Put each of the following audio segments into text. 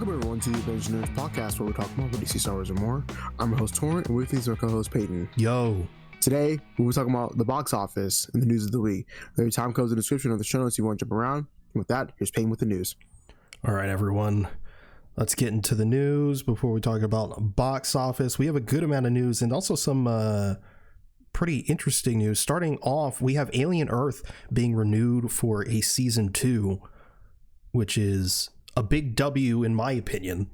Welcome everyone to the Avengenerds podcast, where we talk Marvel, DC, Star Wars, and more. I'm your host Torrent, and with me is our co-host Peyton. Yo. Today, we'll be talking about the box office and the news of the week. Every time comes in the description of the show notes you want to jump around. And with that, here's Peyton with the news. All right, everyone. Let's get into the news before we talk about box office. We have a good amount of news and also some pretty interesting news. Starting off, we have Alien Earth being renewed for a season 2, which is a big W in my opinion,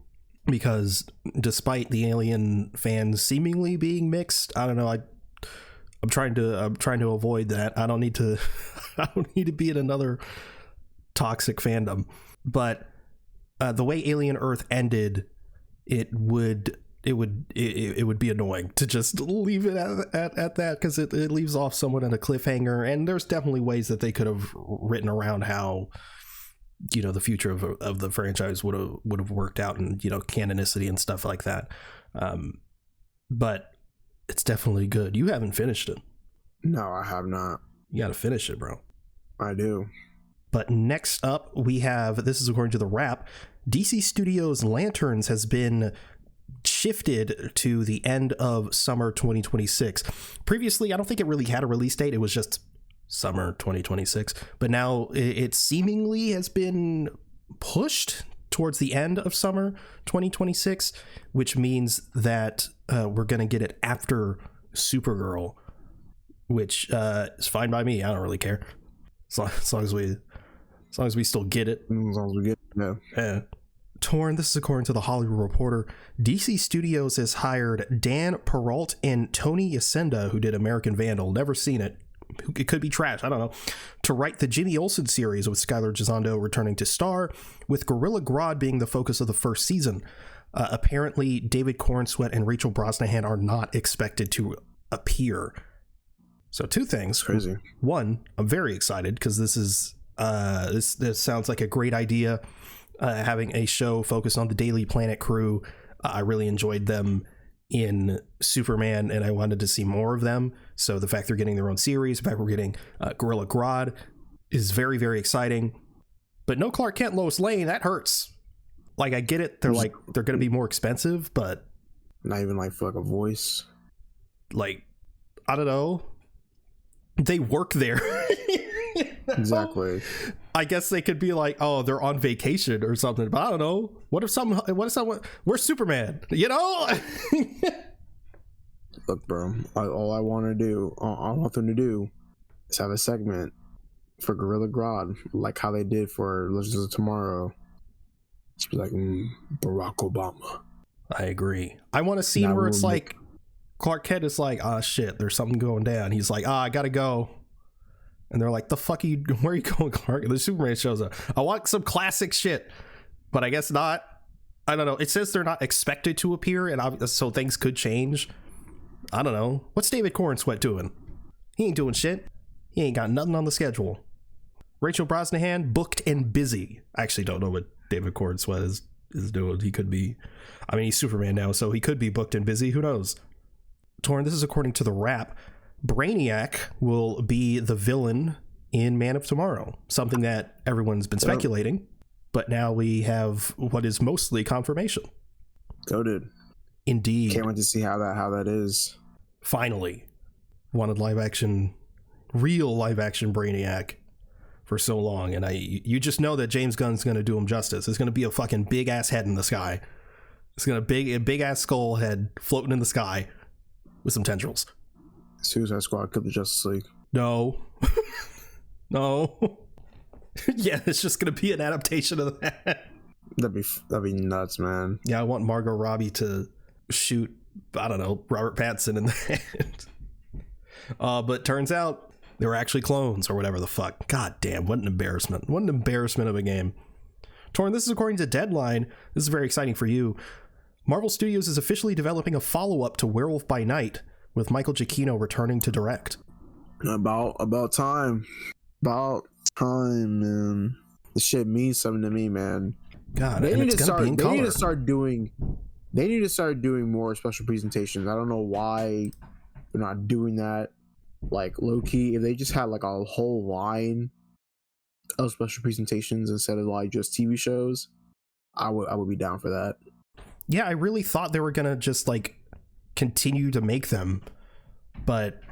because despite the Alien fans seemingly being mixed, I don't know, I'm trying to avoid that. I don't need to be in another toxic fandom. But the way Alien Earth ended, it would be annoying to just leave it at that, because it leaves off somewhat in a cliffhanger, and there's definitely ways that they could have written around how, you know, the future of the franchise would have worked out, and, you know, canonicity and stuff like that. But it's definitely good. You haven't finished it. No, I have not. You got to finish it, bro. I do. But next up, we have, this is according to the Wrap, DC Studios' Lanterns has been shifted to the end of summer 2026. Previously, I don't think it really had a release date. It was just summer 2026. But now it seemingly has been pushed towards the end of summer 2026, which means that we're going to get it after Supergirl, which is fine by me. I don't really care. As long as we still get it. As long as we get it, yeah. Torn, this is according to the Hollywood Reporter. DC Studios has hired Dan Perrault and Tony Yacenda, who did American Vandal. Never seen it. It could be trash, I don't know. To write the Jimmy Olsen series, with Skylar Gisondo returning to star, with Gorilla Grodd being the focus of the first season. Apparently, David Corenswet and Rachel Brosnahan are not expected to appear. So two things. Crazy. One, I'm very excited because this is this sounds like a great idea. Having a show focused on the Daily Planet crew. I really enjoyed them in Superman, and I wanted to see more of them. So the fact they're getting their own series, the fact we're getting Gorilla Grodd is very, very exciting. But no Clark Kent, Lois Lane, that hurts. Like, I get it, they're going to be more expensive, but not even like for like a voice. Like, I don't know. They work there. Exactly. I guess they could be like, oh, they're on vacation or something, but I don't know. What if someone, we're Superman, you know? Look, bro, all I want them to do is have a segment for Gorilla Grodd, like how they did for Legends of Tomorrow. Just be like, Barack Obama. I agree. I want a scene where it's like Clark Kent is like, ah, shit, there's something going down. He's like, I gotta go. And they're like, the fuck are you, where are you going, Clark? And the Superman shows up. I want some classic shit, but I guess not. I don't know. It says they're not expected to appear, and so things could change. I don't know. What's David Corenswet doing? He ain't doing shit. He ain't got nothing on the schedule. Rachel Brosnahan, booked and busy. I actually don't know what David Corenswet is doing. He could be, I mean, he's Superman now, so he could be booked and busy. Who knows? Torn, this is according to the Wrap. Brainiac will be the villain in Man of Tomorrow, something that everyone's been speculating, but now we have what is mostly confirmation. Goated. Indeed. Can't wait to see how that is. Finally. Wanted real live action Brainiac for so long, and you just know that James Gunn's going to do him justice. It's going to be a fucking big ass head in the sky. It's going to be a big ass skull head floating in the sky with some tendrils. Suicide Squad killed the Justice League. No. No. Yeah, it's just gonna be an adaptation of that. That'd be nuts, man. Yeah, I want Margot Robbie to shoot, I don't know, Robert Pattinson in the head. But turns out they were actually clones or whatever the fuck. God damn, what an embarrassment. What an embarrassment of a game. Torn, this is according to Deadline. This is very exciting for you. Marvel Studios is officially developing a follow-up to Werewolf by Night, with Michael Giacchino returning to direct. About time. About time, man. This shit means something to me, man. God, they need to start doing more special presentations. I don't know why they're not doing that. Like, low key, if they just had like a whole line of special presentations instead of like just TV shows, I would be down for that. Yeah, I really thought they were gonna just like continue to make them, but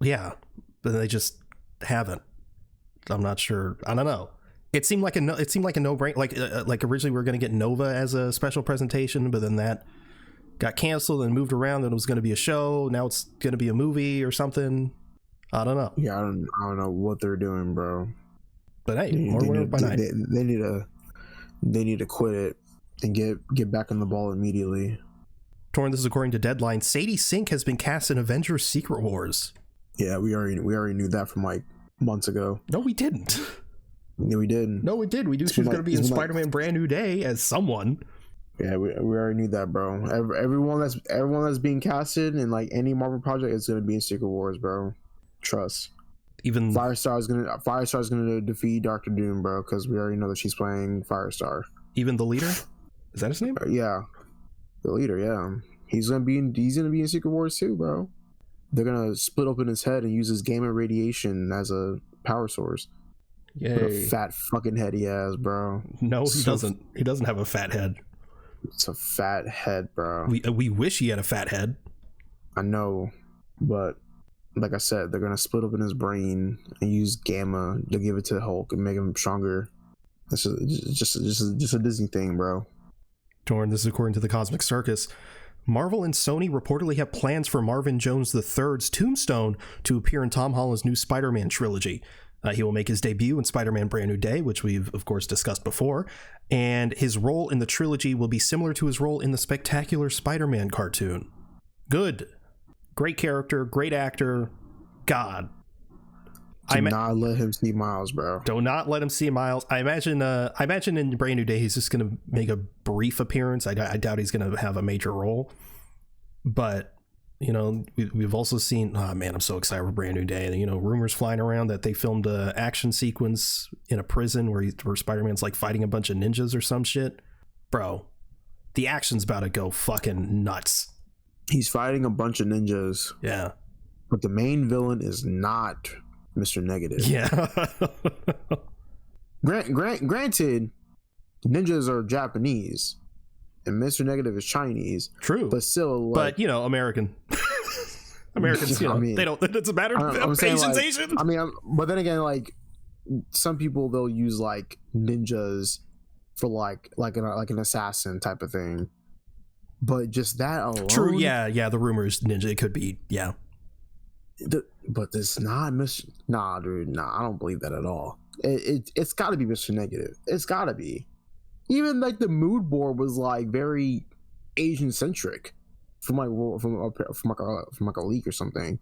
yeah, but they just haven't. I'm not sure. I don't know. It seemed like a no-brainer. Like originally we were going to get Nova as a special presentation, but then that got canceled and moved around. And it was going to be a show. Now it's going to be a movie or something. I don't know. Yeah, I don't know what they're doing, bro. But hey, more Werewolf by Night. They need to quit it and get back on the ball immediately. Torn, this is according to Deadline. Sadie Sink has been cast in Avengers: Secret Wars. Yeah, we already knew that from like months ago. No, we didn't. Yeah, we did. No, we did. We knew she was going to be in Spider-Man Brand New Day as someone. Yeah, we already knew that, bro. Everyone that's being casted in like any Marvel project is going to be in Secret Wars, bro. Trust. Even Firestar's gonna defeat Doctor Doom, bro, because we already know that she's playing Firestar. Even the leader? Is that his name? Yeah, the leader. Yeah, he's gonna be in Secret Wars too, bro. They're gonna split open his head and use his gamma radiation as a power source. Yay. What a fat fucking head he has, bro. No, he doesn't. He doesn't have a fat head. It's a fat head, bro. We wish he had a fat head. I know, but like I said, they're gonna split up in his brain and use gamma to give it to Hulk and make him stronger. That's just a Disney thing, bro. Torn, this is according to the Cosmic Circus. Marvel and Sony reportedly have plans for Marvin Jones III's Tombstone to appear in Tom Holland's new Spider-Man trilogy. He will make his debut in Spider-Man Brand New Day, which we've, of course, discussed before. And his role in the trilogy will be similar to his role in the Spectacular Spider-Man cartoon. Good. Great character, great actor. God. Do not let him see Miles, bro. Do not let him see Miles. I imagine in Brand New Day, he's just going to make a brief appearance. I doubt he's going to have a major role. But... you know, we've also seen, oh man, I'm so excited for Brand New Day. You know, rumors flying around that they filmed a action sequence in a prison where Spider-Man's like fighting a bunch of ninjas or some shit. Bro, the action's about to go fucking nuts. He's fighting a bunch of ninjas. Yeah. But the main villain is not Mr. Negative. Yeah. Granted, ninjas are Japanese. And Mr. Negative is Chinese. True. But still, like, but, you know, American. Americans, you know, I mean, they don't, it doesn't matter. Asians, like, Asian. I mean, but then again, like, some people, they'll use, like, ninjas for, like an assassin type of thing. But just that alone. True, yeah, the rumor is ninja. It could be, yeah. But it's not Mr. Nah, dude, nah, I don't believe that at all. It's got to be Mr. Negative. It's got to be. Even like the mood board was like very Asian centric from like a leak or something.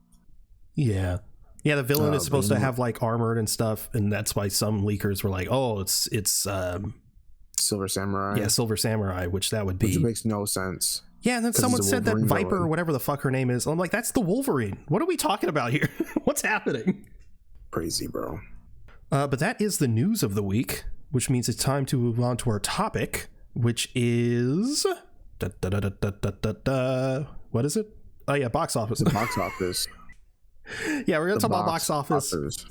Yeah, the villain is supposed to have like armored and stuff, and that's why some leakers were like, "Oh, it's Silver Samurai." Yeah, Silver Samurai, which that would be. Which makes no sense. Yeah, and then someone said that Viper or whatever the fuck her name is. I'm like, that's the Wolverine. What are we talking about here? What's happening? Crazy, bro. But that is the news of the week, which means it's time to move on to our topic, which is... What is it? Oh, yeah, box office. The box office. Yeah, we're going to talk about box office.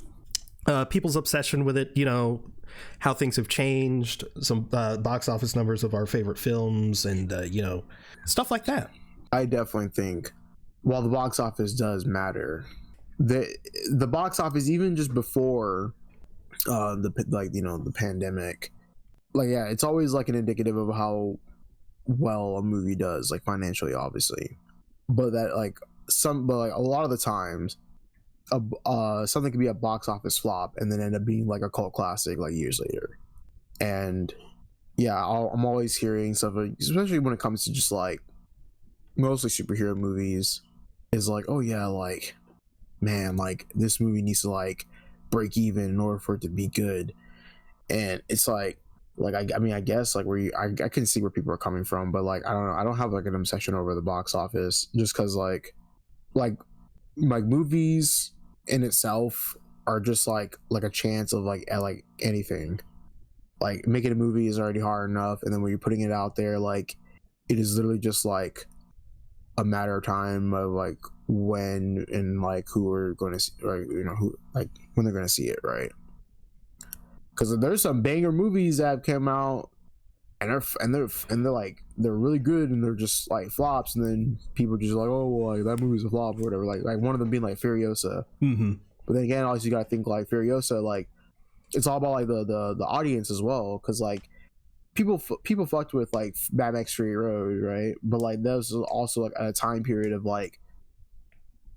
People's obsession with it, you know, how things have changed, some box office numbers of our favorite films, and, you know, stuff like that. I definitely think, while the box office does matter, the box office, even just before... the pandemic, like, yeah, it's always like an indicative of how well a movie does, like financially, obviously, but a lot of the times something could be a box office flop and then end up being like a cult classic like years later. And yeah, I'm always hearing stuff, especially when it comes to just like mostly superhero movies, is like, oh yeah, like, man, like this movie needs to like break even in order for it to be good. And it's like I mean, I guess like I can see where people are coming from, but like I don't know, I don't have like an obsession over the box office, just because like movies in itself are just like a chance of like anything. Like making a movie is already hard enough, and then when you're putting it out there, like it is literally just like a matter of time of like when and like who are going to see, or you know, who, like when they're going to see it, right? Because there's some banger movies that have come out they're like they're really good, and they're just like flops, and then people just like, oh, well, like that movie's a flop or whatever. Like one of them being like Furiosa. Mm-hmm. But then again, also you gotta think like Furiosa, like it's all about like the audience as well, because like people fucked with like Mad Max Fury Road, right? But like that was also like at a time period of like,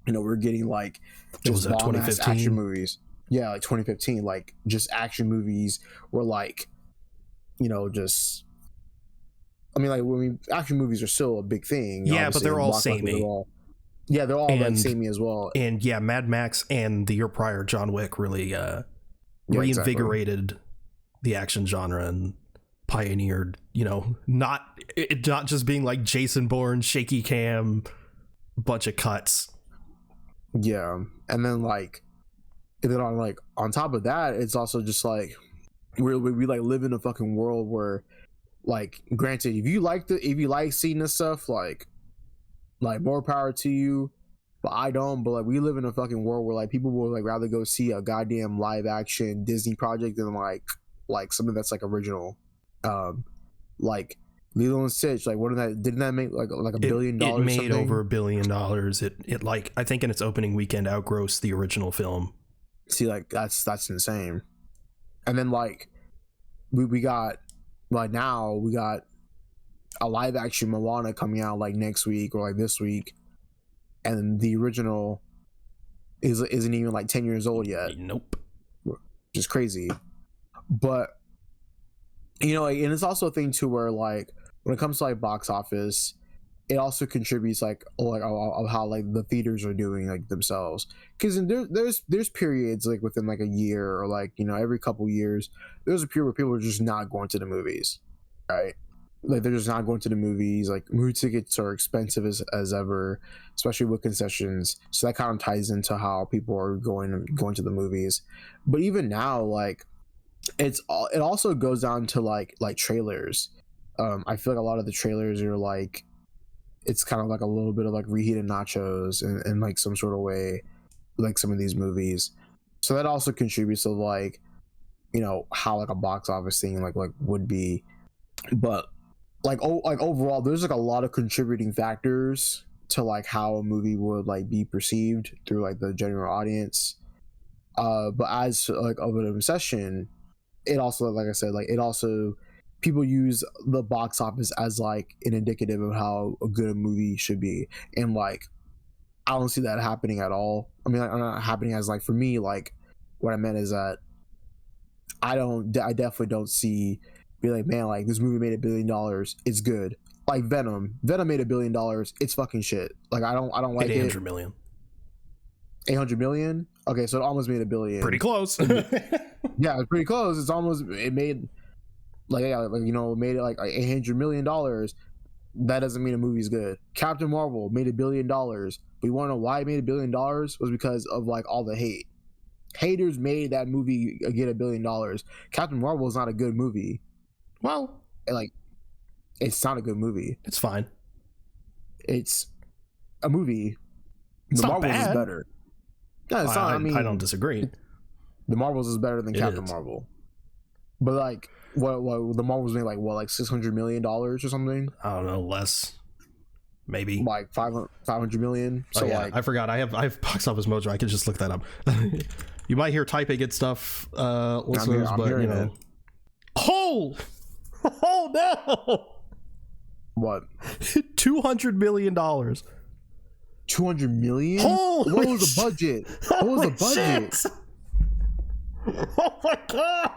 you know, we're getting like just bomb ass action movies. Yeah, like 2015, like just action movies were like, you know, just. I mean, like action movies are still a big thing. Yeah, obviously. but they're all samey. They're all like samey as well. And yeah, Mad Max and the year prior John Wick really reinvigorated the action genre and pioneered, you know, not just being like Jason Bourne, shaky cam, bunch of cuts. Yeah, and then on top of that, it's also just like we like live in a fucking world where, like, granted, if you like seeing this stuff, like more power to you, but I don't. But like we live in a fucking world where like people will like rather go see a goddamn live action Disney project than like something that's like original. Like Lilo and Stitch, like didn't that make like $1 billion? It made over $1 billion. It like, I think in its opening weekend outgrossed the original film. See, like that's insane. And then like we got like now we got a live action Moana coming out like next week or like this week, and the original isn't even like 10 years old yet. Nope. Just crazy. But you know, like, and it's also a thing too where like when it comes to like box office, it also contributes like of how like the theaters are doing like themselves, because there's periods like within like a year or like, you know, every couple years there's a period where people are just not going to the movies, right? Like they're just not going to the movies. Like movie tickets are expensive as ever, especially with concessions, so that kind of ties into how people are going to the movies. But even now, like it also goes down to like trailers. I feel like a lot of the trailers are like, it's kind of like a little bit of like reheated nachos in like some sort of way, like some of these movies. So that also contributes to like, you know, how like a box office thing like would be. But like overall, there's like a lot of contributing factors to like how a movie would like be perceived through like the general audience. But as like of an obsession, it also, like I said, like it also, people use the box office as like an indicative of how a good movie should be, and like I don't see that happening at all. I mean, like, not happening as like, for me, like what I meant is that I definitely don't see, be like, man, like this movie made $1 billion, it's good. Like Venom made $1 billion, it's fucking shit. Like I don't like it. 800 million. 800 million. Okay, so it almost made $1 billion. Pretty close. Yeah, it's pretty close. It made like, yeah, like, you know, made it like $800 million. That doesn't mean a movie's good. Captain Marvel made $1 billion. But you want to know why it made $1 billion? Was because of like all the hate. Haters made that movie get $1 billion. Captain Marvel is not a good movie. Well, like, it's not a good movie. It's fine. It's a movie. It's the not Marvels bad. is better. No, it's not. I mean, I don't disagree. The Marvels is better than Captain Marvel. But like, what the Marvels made like $600 million or something? I don't know, less, maybe like 500 million. So yeah, like, I forgot. I have Box Office Mojo. I could just look that up. You might hear typing and stuff, listeners, but you know. It. Oh no! What? $200 million. 200 million? Holy what was the budget? What was the budget? Shit. Oh my god!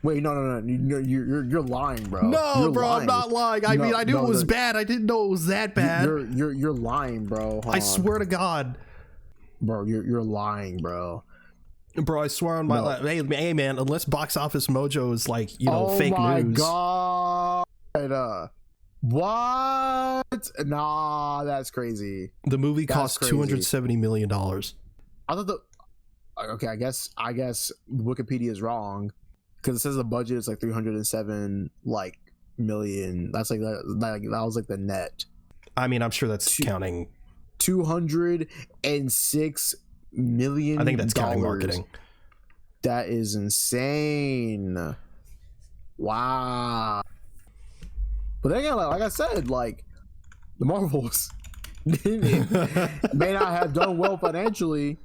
Wait, no, you're lying, bro. No, you're bro, lying. I'm not lying. I mean, I knew it was bad. I didn't know it was that bad. You're lying, bro. I swear to God, bro, you're lying, bro. Bro, I swear on my life. Hey, man, unless Box Office Mojo is like, you know, fake news. Oh my god. What? Nah, that's crazy. The movie cost $270 million. I thought okay, I guess Wikipedia is wrong, because it says the budget is like 307 like million. That's like that was like the net. I mean, I'm sure that's counting 206 million. I think that's counting marketing. That is insane. Wow. But then again, like I said, like the Marvels may not have done well financially,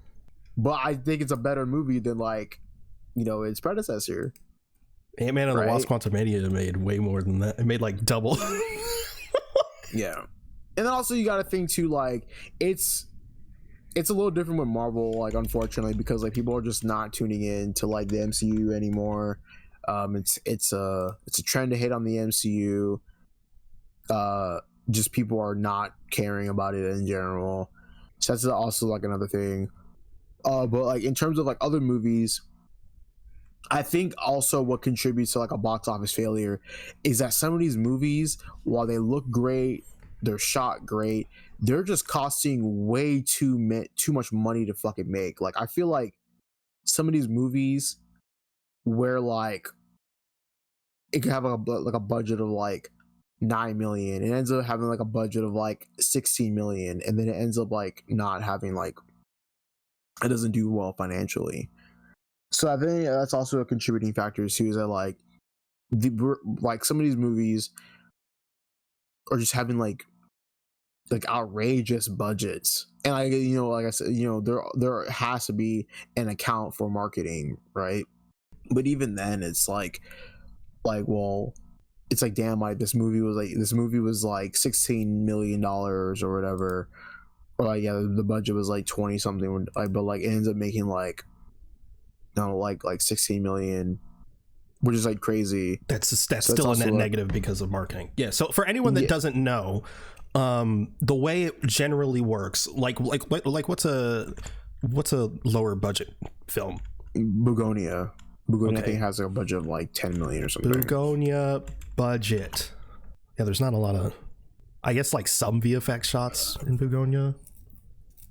but I think it's a better movie than like, you know, its predecessor. Ant-Man and the Wasp: Quantumania made way more than that. It made like double. Yeah. And then also you got to think too, like it's a little different with Marvel, like unfortunately, because like people are just not tuning in to like the MCU anymore. It's a trend to hate on the MCU. Just people are not caring about it in general. So that's also like another thing. But like in terms of like other movies, I think also what contributes to like a box office failure is that some of these movies, while they look great, they're shot great, they're just costing way too much money to fucking make. Like I feel like some of these movies where like it could have a budget of like 9 million, it ends up having like a budget of like 16 million, and then it ends up like not having like, it doesn't do well financially. So I think that's also a contributing factor too, is that like some of these movies are just having like outrageous budgets, and like, you know, like I said, you know, there has to be an account for marketing, right? But even then, it's like well, it's like, damn, like this movie was like $16 million or whatever, or like, yeah, the budget was like 20 something, like, but like it ends up making like, no, like 16 million, which is like crazy. That's still a net negative because of marketing. Yeah. So for anyone that doesn't know, the way it generally works, like what's a lower budget film? Begonia, okay. I think has a budget of like 10 million or something. Begonia budget. Yeah, there's not a lot of, I guess, like some VFX shots in Begonia.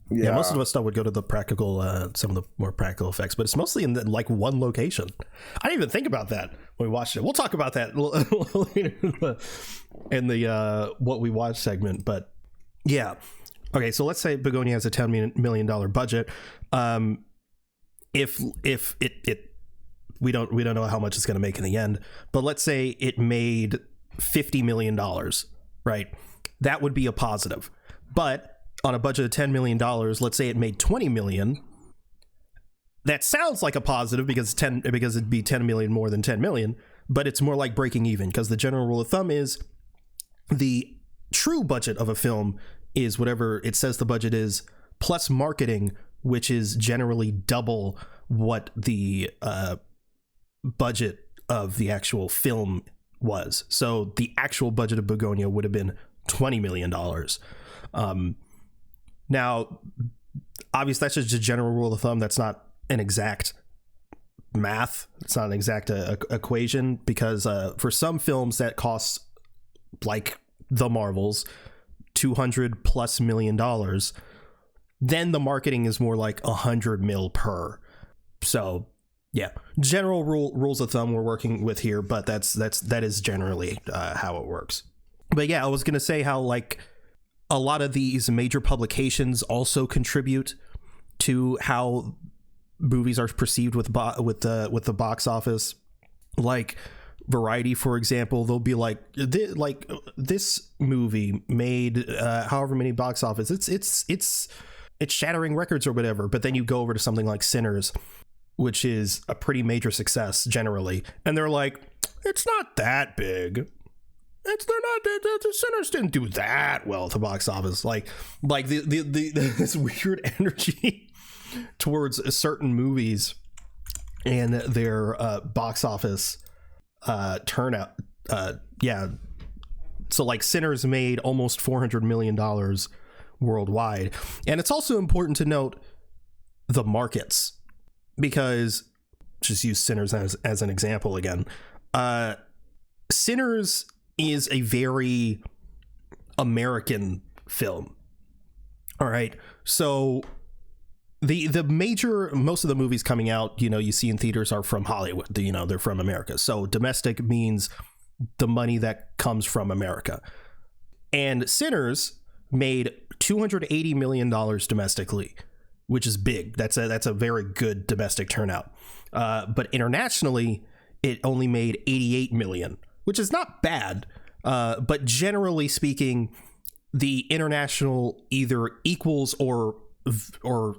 Yeah, most of the stuff would go to the practical, some of the more practical effects, but it's mostly in like one location. I didn't even think about that when we watched it. We'll talk about that later in the what we watched segment. But yeah, okay. So let's say Begonia has a $10 million budget. If it we don't know how much it's going to make in the end, but let's say it made $50 million, right? That would be a positive, but on a budget of $10 million, let's say it made 20 million. That sounds like a positive because it'd be 10 million more than 10 million, but it's more like breaking even, because the general rule of thumb is the true budget of a film is whatever it says the budget is plus marketing, which is generally double what the budget of the actual film was. So the actual budget of Begonia would have been $20 million. Now, obviously, that's just a general rule of thumb. That's not an exact math. It's not an exact equation, because for some films that costs, like the Marvels, $200+ million, then the marketing is more like 100 mil per. So yeah, general rules of thumb we're working with here, but that is generally how it works. But yeah, I was gonna say how like a lot of these major publications also contribute to how movies are perceived with the box office. Like Variety, for example, they'll be like this movie made however many box office. It's shattering records or whatever. But then you go over to something like Sinners, which is a pretty major success generally, and they're like, it's not that big. The Sinners didn't do that well at the box office. Like the this weird energy towards certain movies and their box office turnout. Yeah. So like Sinners made almost $400 million worldwide. And it's also important to note the markets, because just use Sinners as an example again. Sinners is a very American film. All right. So the major, most of the movies coming out, you know, you see in theaters are from Hollywood, you know, they're from America. So domestic means the money that comes from America. And Sinners made $280 million domestically, which is big. That's a very good domestic turnout. But internationally, it only made $88 million, which is not bad, But generally speaking, the international either equals or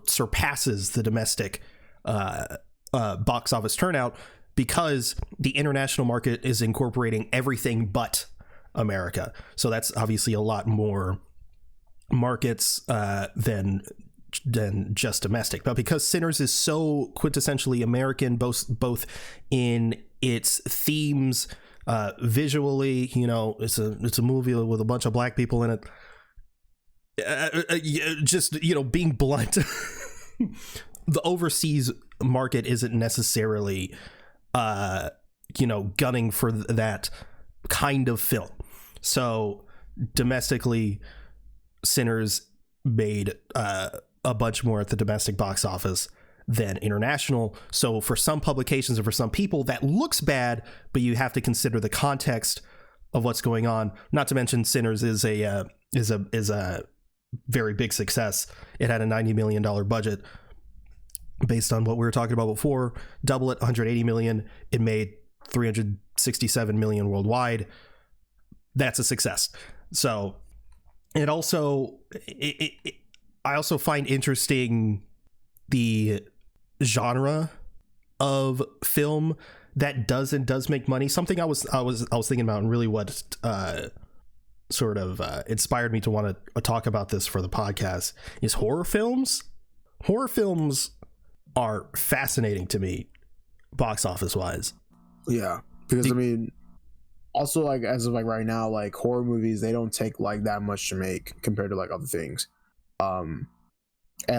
surpasses the domestic box office turnout, because the international market is incorporating everything but America. So that's obviously a lot more markets than just domestic. But because Sinners is so quintessentially American, both in its themes, visually, it's a movie with a bunch of black people in it. Just, being blunt, the overseas market isn't necessarily gunning for that kind of film. So domestically, Sinners made a bunch more at the domestic box office than international. So for some publications and for some people, that looks bad, but you have to consider the context of what's going on. Not to mention, Sinners is a very big success. It had a $90 million budget. Based on what we were talking about before, double it, 180 million. It made 367 million worldwide. That's a success. So it also, I also find interesting the genre of film that does make money. Something I was thinking about, and really what sort of inspired me to want to talk about this for the podcast is horror films. Horror films are fascinating to me, box office wise. Yeah, because also, like, as of like right now, like horror movies, they don't take like that much to make compared to like other things. And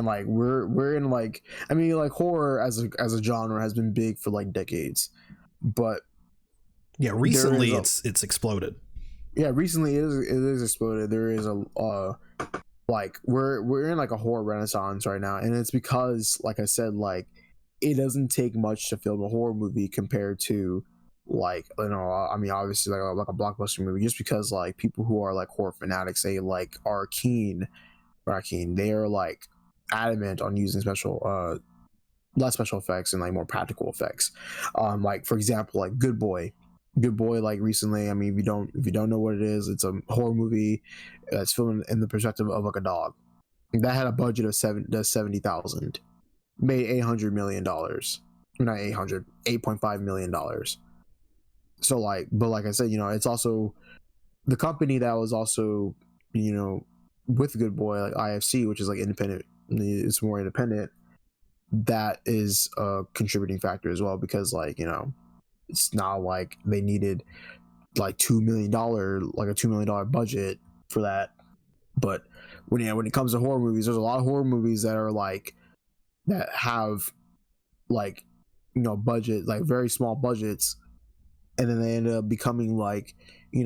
like we're in like, like horror as a genre has been big for like decades, but yeah, recently it's exploded. Yeah, recently it is exploded. There is like we're in like a horror renaissance right now, and it's because, like I said, like it doesn't take much to film a horror movie compared to like, obviously like a blockbuster movie, just because like people who are like horror fanatics, they like are they are like adamant on using less special effects and like more practical effects. Like for example, like Good Boy, like recently, if you don't know what it is, it's a horror movie that's filmed in the perspective of like a dog. That had a budget of $70,000, made $800 million. Not 800, $8.5 million. So like, but like I said, it's also the company that was also, with Good Boy, like IFC, which is like independent, it's more independent. That is a contributing factor as well, because like, it's not like they needed like $2 million, like a $2 million budget for that. But when it comes to horror movies, there's a lot of horror movies that are like, that have like, budget, like very small budgets, and then they end up becoming like, they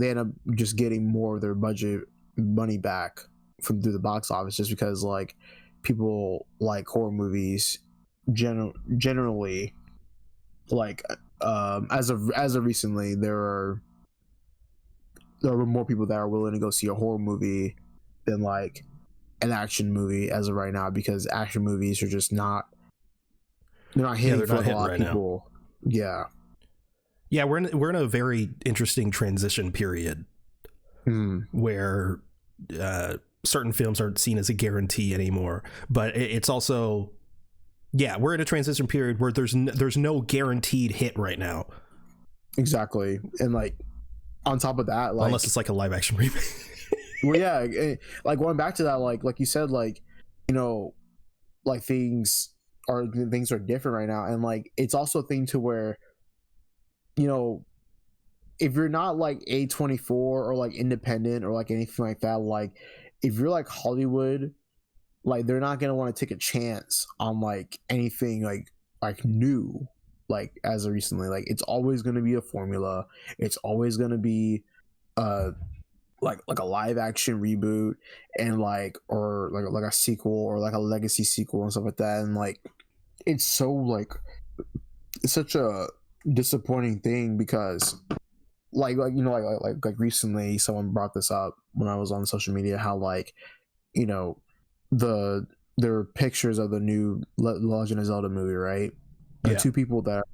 end up just getting more of their budget money back through the box office, just because like people like horror movies generally. Like as of recently, there were more people that are willing to go see a horror movie than like an action movie as of right now, because action movies are just not, they're not hitting for a lot of people. Yeah, we're in a very interesting transition period where certain films aren't seen as a guarantee anymore, but it's also, we're in a transition period where there's no guaranteed hit right now. Exactly. And like on top of that, like, unless it's like a live action remake. Well, yeah, like going back to that, like you said, like, like things are different right now, and like it's also a thing to where, if you're not like A24 or like independent or like anything like that, like if you're like Hollywood, like they're not gonna want to take a chance on like anything like new, like as of recently. Like it's always gonna be a formula. It's always gonna be like a live action reboot, and like, or like a sequel, or like a legacy sequel and stuff like that. And like it's so like, it's such a disappointing thing, because like recently someone brought this up when I was on social media, how like, there are pictures of the new Legend of Zelda movie, right? The two people that are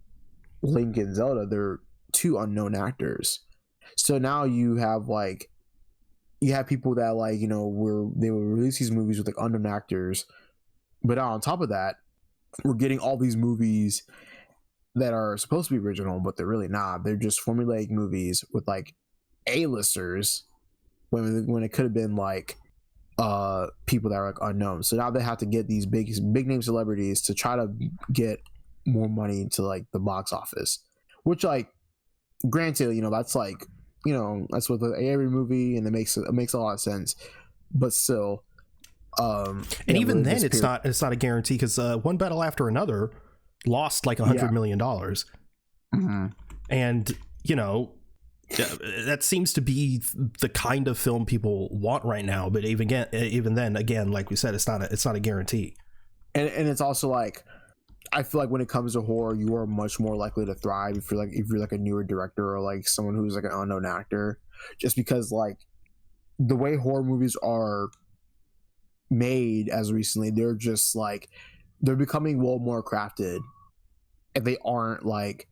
Link and Zelda, they're two unknown actors. So now you have people that they will release these movies with like unknown actors, but now on top of that, we're getting all these movies that are supposed to be original, but they're really not. They're just formulaic movies with like A-listers when it could have been like people that are like unknown. So now they have to get these big name celebrities to try to get more money into like the box office, which like granted, that's like that's with every movie, and it makes a lot of sense, but still and even then it's not a guarantee, because One Battle After Another lost like $100 million. Mm-hmm. And that seems to be the kind of film people want right now, but even then again, like we said, it's not a guarantee. And it's also like, I feel like when it comes to horror, you are much more likely to thrive if you're like a newer director or like someone who's like an unknown actor, just because like the way horror movies are made as recently, they're just like they're becoming well more crafted, and they aren't like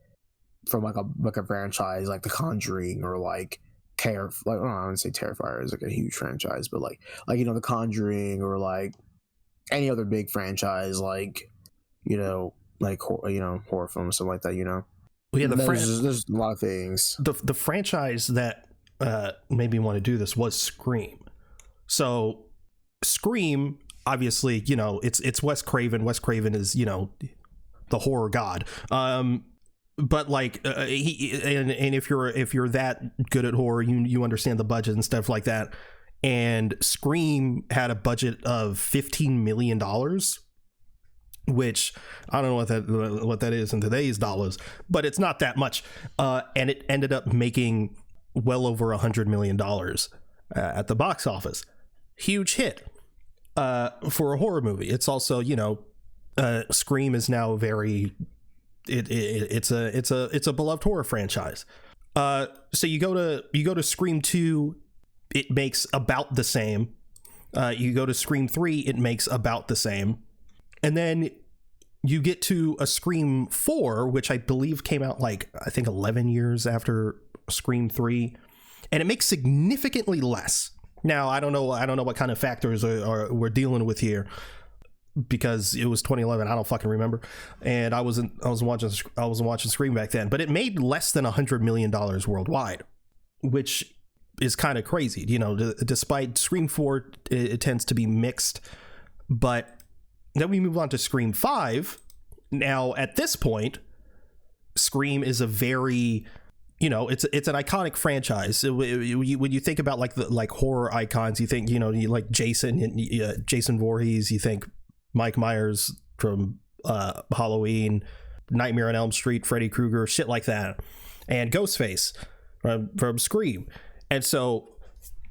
from like a franchise like The Conjuring or like I wouldn't say Terrifier is like a huge franchise, but like The Conjuring or like any other big franchise, like horror films, something like that. Well, yeah, there's a lot of things. The franchise that made me want to do this was Scream. So Scream, obviously, it's Wes Craven. Wes Craven is the horror god. But like and if you're that good at horror, you understand the budget and stuff like that. And Scream had a budget of $15 million, which I don't know what that is in today's dollars, but it's not that much. And it ended up making well over $100 million at the box office. Huge hit for a horror movie. It's also, Scream is now it's a beloved horror franchise. So you go to Scream 2, it makes about the same. You go to Scream 3, it makes about the same. And then you get to a Scream 4, which I believe came out like, I think 11 years after Scream 3, and it makes significantly less. Now, I don't know what kind of factors we're dealing with here, because it was 2011. I don't fucking remember. And I wasn't watching Scream back then, but it made less than $100 million worldwide, which is kind of crazy. Despite Scream 4, it tends to be mixed. But then we move on to Scream 5. Now, at this point, Scream is a very, it's an iconic franchise. When you think about like horror icons, you think, you like Jason Voorhees, you think Mike Myers from Halloween, Nightmare on Elm Street, Freddy Krueger, shit like that, and Ghostface from Scream. And so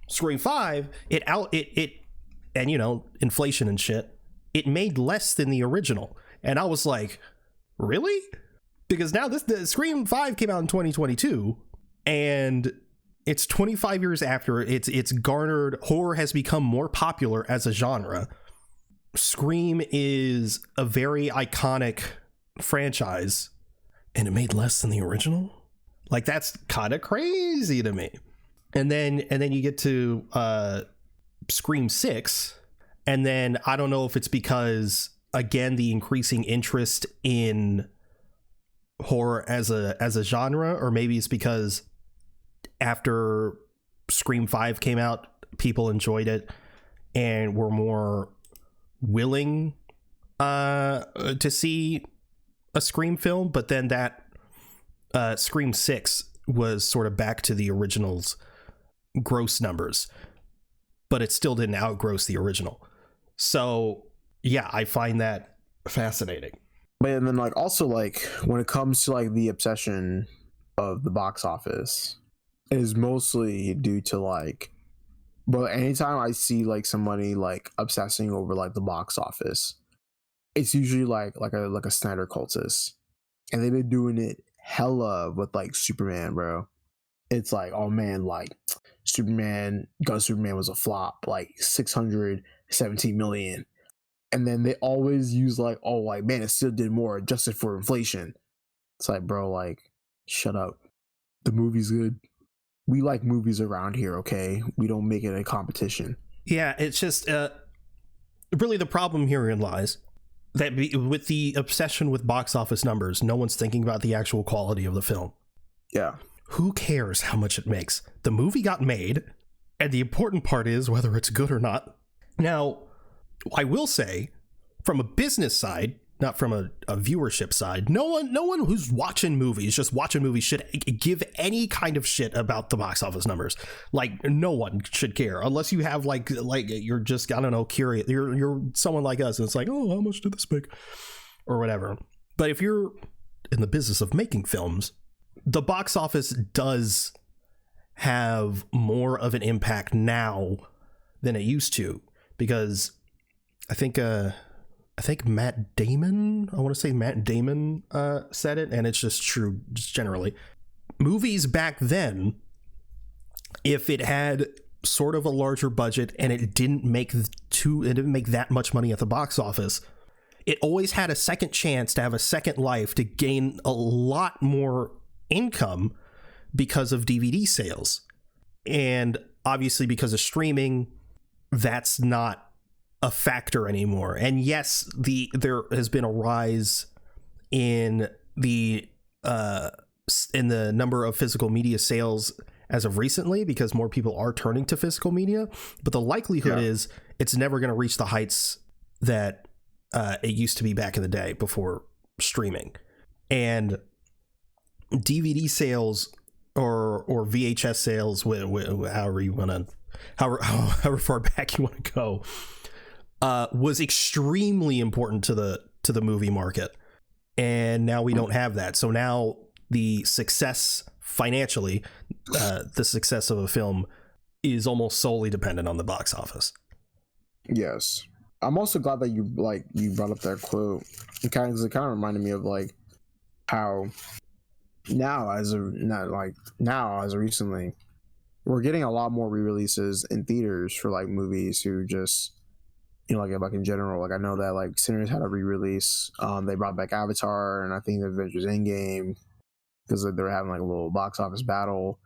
Scream 5, and inflation and shit, it made less than the original. And I was like, really? Because now the Scream 5 came out in 2022, and it's 25 years after. It's garnered, horror has become more popular as a genre. Scream is a very iconic franchise, and it made less than the original. Like, that's kind of crazy to me. And then you get to Scream 6, and then I don't know if it's because, again, the increasing interest in horror as a genre, or maybe it's because after Scream 5 came out, people enjoyed it and were more willing to see a Scream film. But then that Scream 6 was sort of back to the original's gross numbers, but it still didn't outgross the original. So yeah, I find that fascinating. But and then like also like when it comes to like the obsession of the box office, it is mostly due to like, but anytime I see like somebody like obsessing over like the box office, it's usually like a Snyder cultist, and they've been doing it hella with like Superman, bro. It's like, oh man, like Superman was a flop, like 617 million. And then they always use like, oh, like, man, it still did more adjusted for inflation. It's like, bro, like, shut up. The movie's good. we like movies around here, okay? We don't make it a competition. Yeah, it's just really the problem herein lies that with the obsession with box office numbers, no one's thinking about the actual quality of the film. Yeah. Who cares how much it makes? The movie got made, and the important part is whether it's good or not. Now, I will say, from a business side, not from a viewership side, no one who's watching movies should give any kind of shit about the box office numbers. Like, no one should care unless you have like you're just, I don't know, curious. You're someone like us, and it's like, oh, how much did this make, or whatever. But if you're in the business of making films, the box office does have more of an impact now than it used to, because I think Matt Damon, said it, and it's just true just generally. Movies back then, if it had sort of a larger budget and it didn't make that much money at the box office, it always had a second chance to have a second life to gain a lot more income because of DVD sales. And obviously because of streaming, that's not a factor anymore. And yes, there has been a rise in the number of physical media sales as of recently, because more people are turning to physical media, but the likelihood is it's never going to reach the heights that it used to be back in the day before streaming. And DVD sales or VHS sales, however far back you want to go, was extremely important to the movie market, and now we don't have that. So now the success financially, the success of a film is almost solely dependent on the box office. Yes, I'm also glad that you brought up that quote. It kind of reminded me of like how now as of recently, we're getting a lot more re-releases in theaters for like movies who just, like in general. Like I know that like Sinners had a re-release. They brought back Avatar, and I think the Avengers Endgame, because they were having like a little box office battle.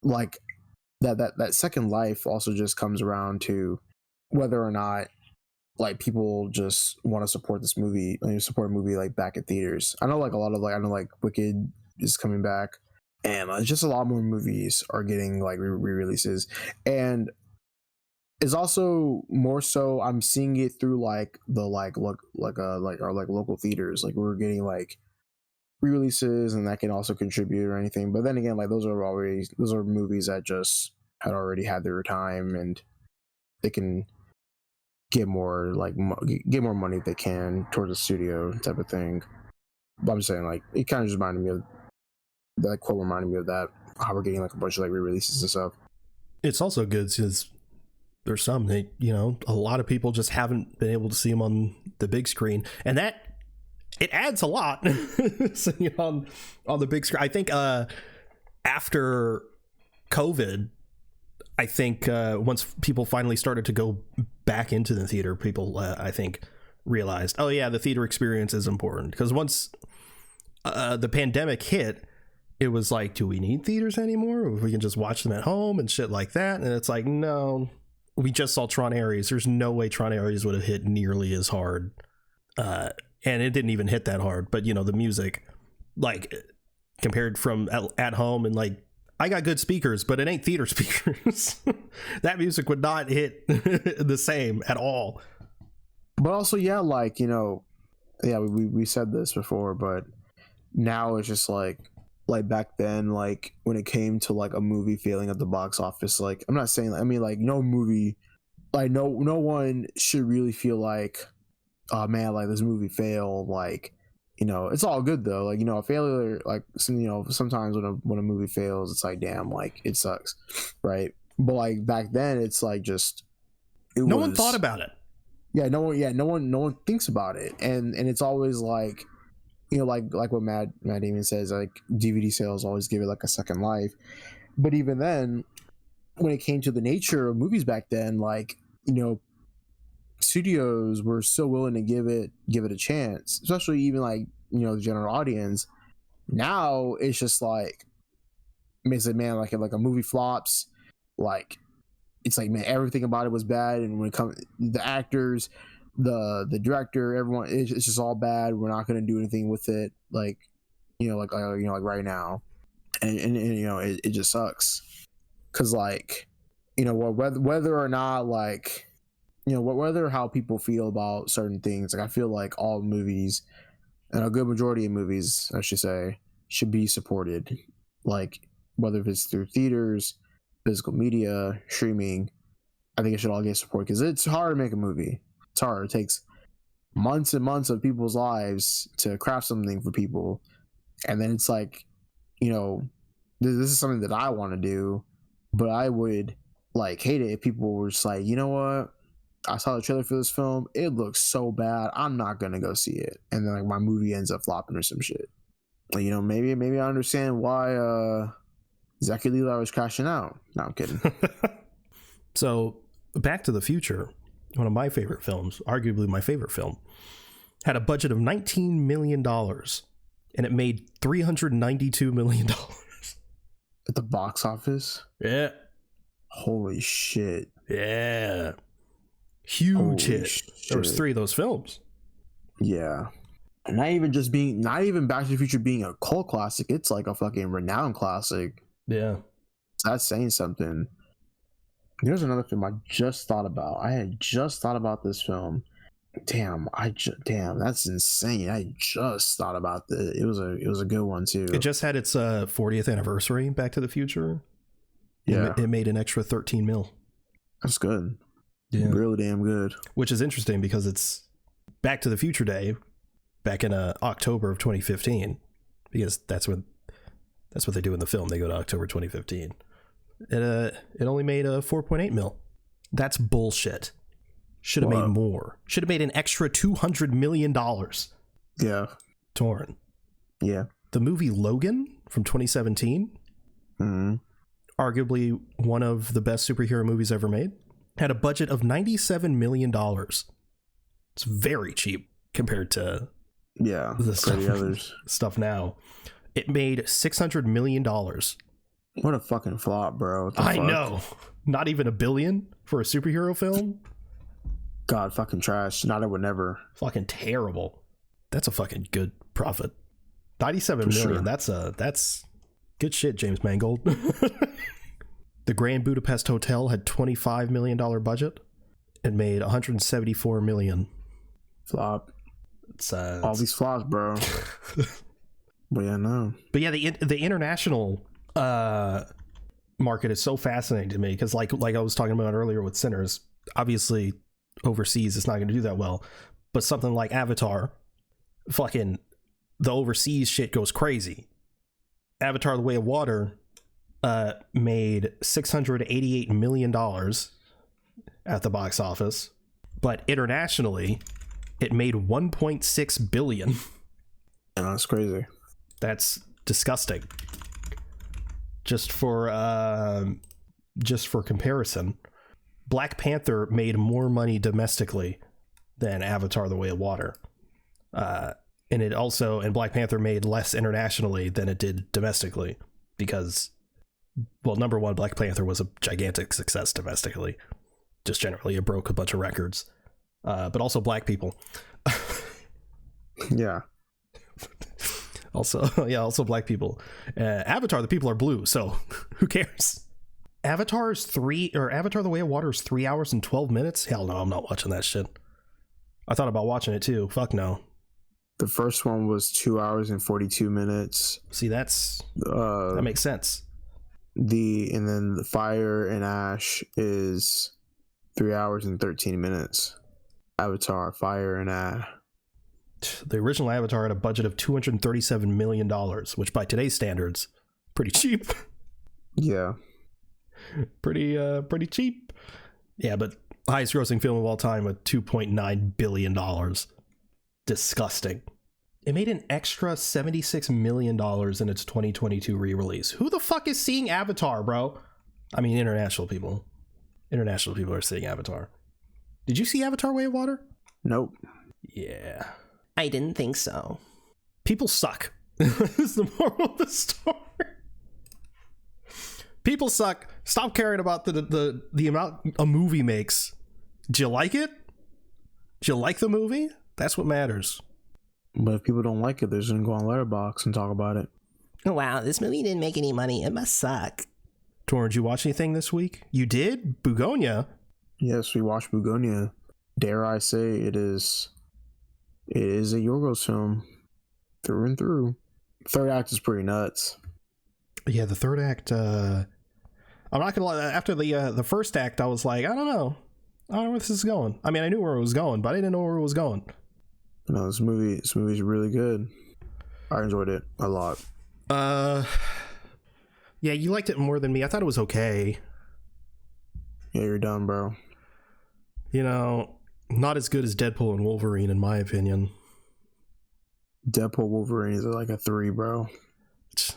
Like that second life also just comes around to whether or not like people just want to support this movie, support a movie like back at theaters. I know like a lot of I know like Wicked is coming back, and just a lot more movies are getting like re-releases, and it's also more so I'm seeing it through like the our local theaters. Like we're getting like re-releases, and that can also contribute or anything. But then again, like those are movies that just had already had their time, and they can get more money if they can towards the studio type of thing. But I'm saying like it kind of just reminded me of that quote, reminded me of that, how we're getting like a bunch of like re-releases and stuff. It's also good because there's some that, a lot of people just haven't been able to see them on the big screen, and that it adds a lot seeing it on the big screen. I think after COVID, I think once people finally started to go back into the theater, people I think realized, oh yeah, the theater experience is important. Because once the pandemic hit, it was like, do we need theaters anymore? We can just watch them at home and shit like that. And it's like, no, we just saw Tron Ares. There's no way Tron Ares would have hit nearly as hard. And it didn't even hit that hard. But, the music, like, compared from at home, and like, I got good speakers, but it ain't theater speakers. That music would not hit the same at all. But also, yeah, like, we said this before, but now it's just like back then, like when it came to like a movie failing at the box office, like I'm not saying, no movie, like no one should really feel like, oh man, like this movie failed, like, it's all good though, like, a failure, like, sometimes when a movie fails, it's like, damn, like it sucks, right? But like back then, it's like just no one thought about it. No one thinks about it, and it's always like, like what Matt Damon says, like DVD sales always give it like a second life. But even then, when it came to the nature of movies back then, like, studios were still willing to give it a chance, especially even like, the general audience. Now it's just like makes it, man, like a movie flops, like it's like, man, everything about it was bad, and when it comes the actors, the director, everyone, it's just all bad. We're not gonna do anything with it, like like right now, and it just sucks, because like whether or not like whether how people feel about certain things, like I feel like all movies, and a good majority of movies, I should say, should be supported, like whether it's through theaters, physical media, streaming. I think it should all get support, because it's hard to make a movie. It's hard. It takes months and months of people's lives to craft something for people, and then it's like, this is something that I want to do, but I would like hate it if people were just like, you know what, I saw the trailer for this film, it looks so bad, I'm not gonna go see it, and then like my movie ends up flopping or some shit. Maybe I understand why Zachary Levi was crashing out. No, I'm kidding. So Back to the Future, one of my favorite films, arguably my favorite film, had a budget of $19 million, and it made $392 million at the box office. Yeah. Holy shit. Yeah. Huge hit. There was 3 of those films. Yeah. And not even Back to the Future being a cult classic, it's like a fucking renowned classic. Yeah. So that's saying something. There's another film I just thought about. I had just thought about this film. Damn, that's insane. I just thought about this. It was a good one too. It just had its 40th anniversary, Back to the Future. Yeah. It made an extra 13 mil. That's good. Yeah. Really damn good. Which is interesting because it's Back to the Future Day back in October of 2015, because that's what they do in the film. They go to October 2015. It only made a 4.8 mil. That's bullshit. Should have made more. Should have made an extra $200 million. Yeah. Torn. Yeah. The movie Logan from 2017, arguably one of the best superhero movies ever made, had a budget of $97 million. It's very cheap compared to the stuff now. It made $600 million. What a fucking flop, bro. I know. Not even $1 billion for a superhero film? God, fucking trash. Not I would never. Fucking terrible. That's a fucking good profit. 97 million. Sure. That's good shit, James Mangold. The Grand Budapest Hotel had $25 million budget. It made $174 million. Flop. It's all these flops, bro. But yeah, no. But yeah, the international market is so fascinating to me, because like I was talking about earlier with Sinners, obviously overseas it's not going to do that well, but something like Avatar, fucking the overseas shit goes crazy. Avatar: The Way of Water made $688 million at the box office, but internationally it made $1.6 billion. And that's crazy. That's disgusting. Just for comparison, Black Panther made more money domestically than Avatar: The Way of Water. And Black Panther made less internationally than it did domestically, because, well, number one, Black Panther was a gigantic success domestically. Just generally, it broke a bunch of records. But also black people. Yeah. Also black people. Avatar, the people are blue, so who cares? Avatar: The Way of Water is 3 hours and 12 minutes? Hell no, I'm not watching that shit. I thought about watching it too. Fuck no. The first one was 2 hours and 42 minutes. See, that makes sense. And then the Fire and Ash is 3 hours and 13 minutes. Avatar, Fire and Ash. The original Avatar had a budget of $237 million, which by today's standards, pretty cheap. Yeah. Pretty cheap. Yeah, but highest grossing film of all time with $2.9 billion. Disgusting. It made an extra $76 million in its 2022 re-release. Who the fuck is seeing Avatar, bro? I mean, international people. International people are seeing Avatar. Did you see Avatar: Way of Water? Nope. Yeah. I didn't think so. People suck. Is the moral of the story. People suck. Stop caring about the amount a movie makes. Do you like it? Do you like the movie? That's what matters. But if people don't like it, they're just gonna go on Letterboxd and talk about it. Oh, wow, this movie didn't make any money. It must suck. Torrin, did you watch anything this week? You did? Bugonia? Yes, we watched Bugonia. Dare I say it is a Yorgos film through and through. Third act is pretty nuts. Yeah, the third act, I'm not gonna lie, after the first act, I was like, I don't know where this is going. I mean, I knew where it was going, but I didn't know where it was going. No, this movie's really good. I enjoyed it a lot. Yeah, you liked it more than me. I thought it was okay. Yeah, you're dumb, bro. You know, not as good as Deadpool and Wolverine, in my opinion. Deadpool Wolverine is like a 3, bro.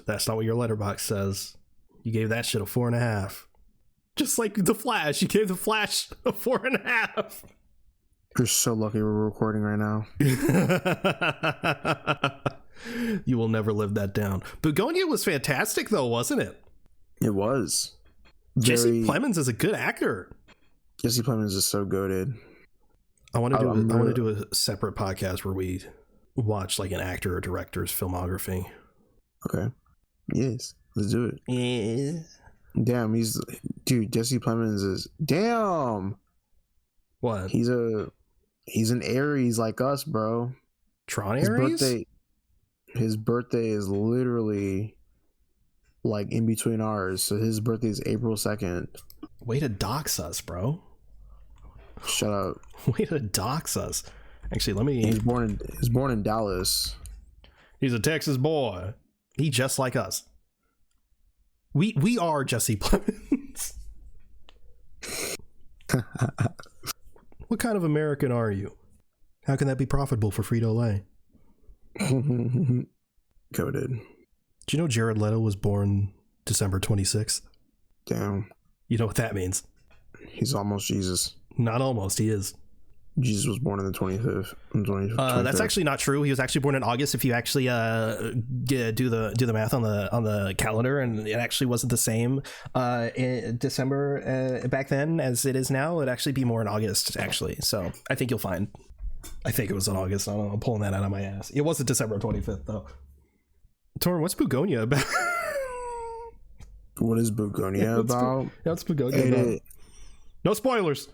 That's not what your letterbox says. You gave that shit a 4.5. Just like The Flash, you gave The Flash a 4.5. You're so lucky we're recording right now. You will never live that down. Begonia was fantastic, though, wasn't it? It was. Jesse Plemons is a good actor. Jesse Plemons is so goated. I want to do a separate podcast where we watch like an actor or director's filmography. Okay. Yes. Let's do it. Yeah. Damn, Jesse Plemons is damn. What? He's an Aries like us, bro. Tron Aries? His birthday is literally like in between ours. So his birthday is April 2nd. Way to dox us, bro. Shut up. Way to dox us. Actually, let me. He's born in Dallas. He's a Texas boy. He just like us. We are Jesse Plemons. What kind of American are you? How can that be profitable for Frito-Lay? Coded. Do you know Jared Leto was born December 26th? Damn. You know what that means? He's almost Jesus. Not almost, he is. Jesus was born on the 25th. That's actually not true. He was actually born in August. If you actually do the math on the calendar, and it actually wasn't the same in December back then as it is now. It'd actually be more in August, actually. So I think you'll find. I think it was in August. I don't know. I'm pulling that out of my ass. It wasn't December 25th though. Torrin, what's Bugonia about? What is Bugonia about? What's Bugonia about? No spoilers.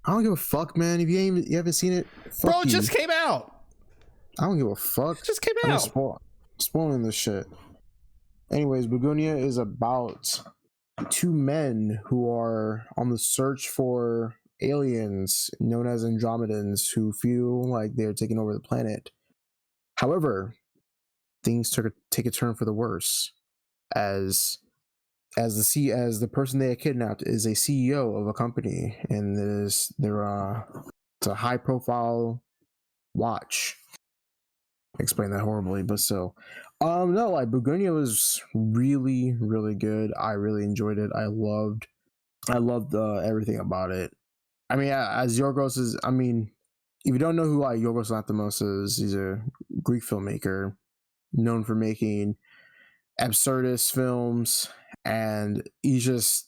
I don't give a fuck, man. If you haven't seen it, fuck bro, it you. just came out. I don't give a fuck. It just came out. Spoiling this shit. Anyways, Bugonia is about two men who are on the search for aliens known as Andromedans who feel like they're taking over the planet. However, things take a turn for the worse as the person they had kidnapped is a CEO of a company, and it's a high profile watch. Explain that horribly, but still. No, like Bugonia was really, really good. I really enjoyed it. I loved everything about it. I mean, as Yorgos is, I mean, if you don't know who like Yorgos Lanthimos is, he's a Greek filmmaker known for making absurdist films, and his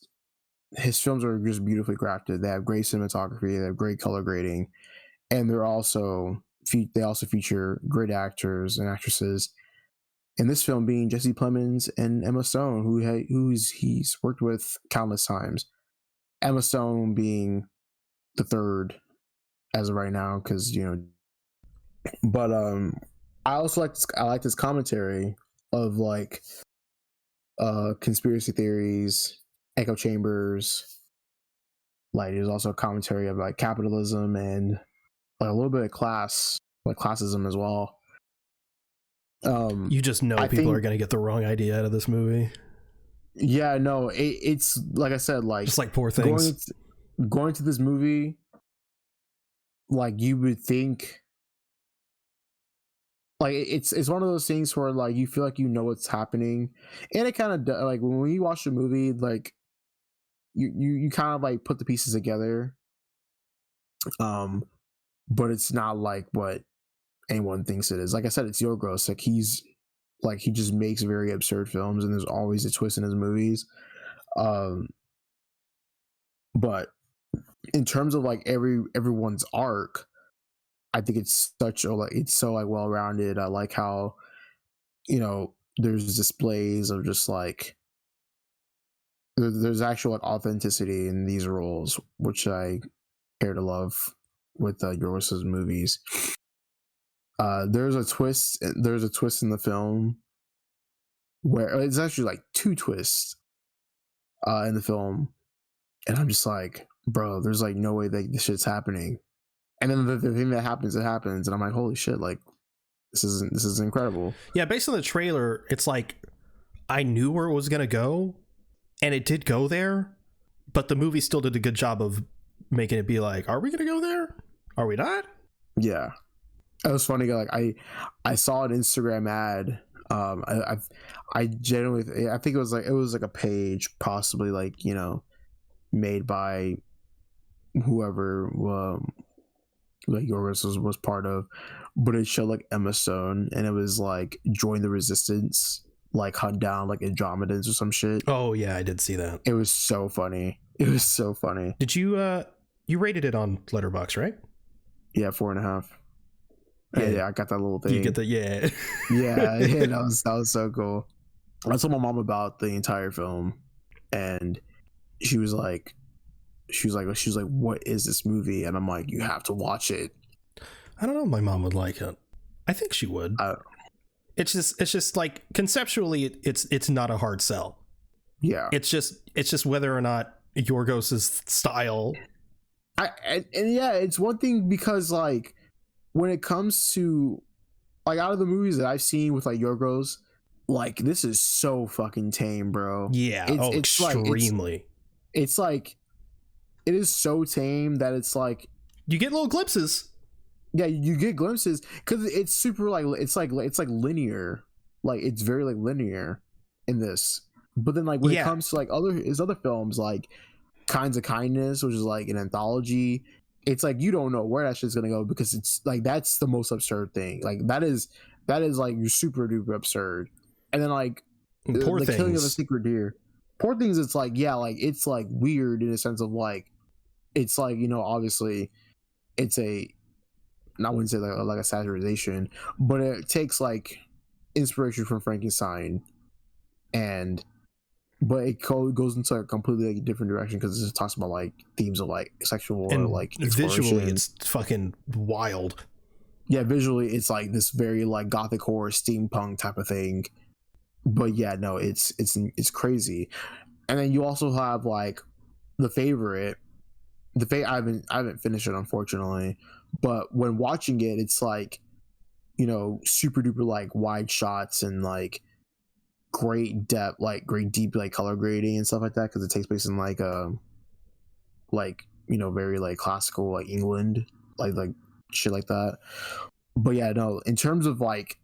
films are just beautifully crafted. They have great cinematography, they have great color grading, and they also feature great actors and actresses. In this film, being Jesse Plemons and Emma Stone, he's worked with countless times. Emma Stone being the third as of right now, because But I also like this commentary of like conspiracy theories, echo chambers. Like there's also a commentary of like capitalism and like a little bit of classism as well. You just know people are going to get the wrong idea out of this movie. Yeah, no, it's like I said, like just like Poor Things. Going to this movie, like you would think, like it's one of those things where like you feel like you know what's happening, and it kind of like when you watch the movie, like you kind of like put the pieces together, but it's not like what anyone thinks it is. Like I said, it's Yorgos. Like he just makes very absurd films, and there's always a twist in his movies. Um, but in terms of like everyone's arc, I think it's such a it's so like well rounded. I like how, you know, there's displays of just like there's actual like authenticity in these roles, which I care to love with Yorgos's movies. There's a twist in the film where it's actually like two twists in the film, and I'm just like, bro, there's like no way that this shit's happening. And then the thing that happens, it happens, and I'm like, holy shit, like this is incredible. Yeah, based on the trailer, it's like I knew where it was gonna go, and it did go there, but the movie still did a good job of making it be like, are we gonna go there? Are we not? Yeah, it was funny. Like I saw an Instagram ad. I genuinely, I think it was like a page, possibly like, you know, made by whoever like Yorgos was part of, but it showed like Emma Stone, and it was like join the resistance, like hunt down like Andromedans or some shit. Oh yeah, I did see that. It was so funny. It was so funny. Did you you rated it on Letterboxd, right? Yeah, 4.5. Yeah, I got that little thing. You get the yeah, that was so cool. I told my mom about the entire film, and she was like, what is this movie? And I'm like, you have to watch it. I don't know if my mom would like it. I think she would. It's just like conceptually it's not a hard sell. Yeah. It's just whether or not Yorgos's style. And yeah, it's one thing because like when it comes to like out of the movies that I've seen with like Yorgos, like this is so fucking tame, bro. Yeah, it's extremely. It's like it is so tame that it's like you get little glimpses. Yeah, you get glimpses because it's super like it's like linear, like it's very like linear in this. But then like when it comes to like other films like Kinds of Kindness, which is like an anthology, it's like you don't know where that shit's gonna go because it's like that's the most absurd thing. Like that is like super duper absurd. And then like Poor the Things. Killing of a Secret Deer. Poor Things, it's like like it's like weird in a sense of like it's like, you know, obviously it's I wouldn't say like a satirization, but it takes like inspiration from Frankenstein, but it goes into a completely like, different direction because it just talks about like themes of like sexual and or like visually it's fucking wild. Yeah, visually it's like this very like gothic horror steampunk type of thing. But yeah, no, it's crazy. And then you also have like The Favorite. I haven't finished it unfortunately, but when watching it, it's like, you know, super duper like wide shots and like great depth, like great deep like color grading and stuff like that because it takes place in like you know, very like classical like England, like shit like that. But yeah, no, in terms of like,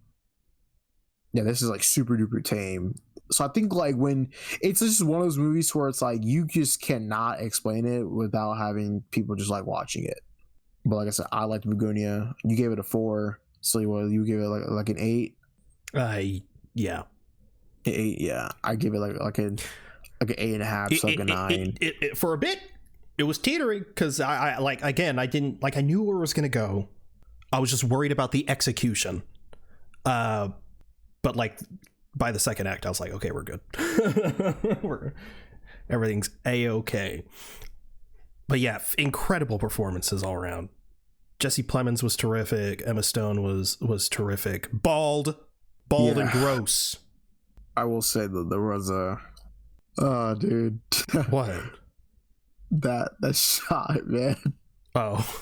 yeah, this is like super duper tame. So I think like when it's just one of those movies where it's like you just cannot explain it without having people just like watching it. But like I said, I liked Begonia. You gave it a 4, so you gave it like an 8. Yeah, 8. Yeah, I give it like an 8.5, so like a 9. It for a bit, it was teetering because I like again I didn't like I knew where it was gonna go. I was just worried about the execution. But like by the second act, I was like, okay, we're good. Everything's a-okay. But yeah, incredible performances all around. Jesse Plemons was terrific. Emma Stone was terrific. Bald and gross. I will say that there was oh dude. What? that shot, man. Oh.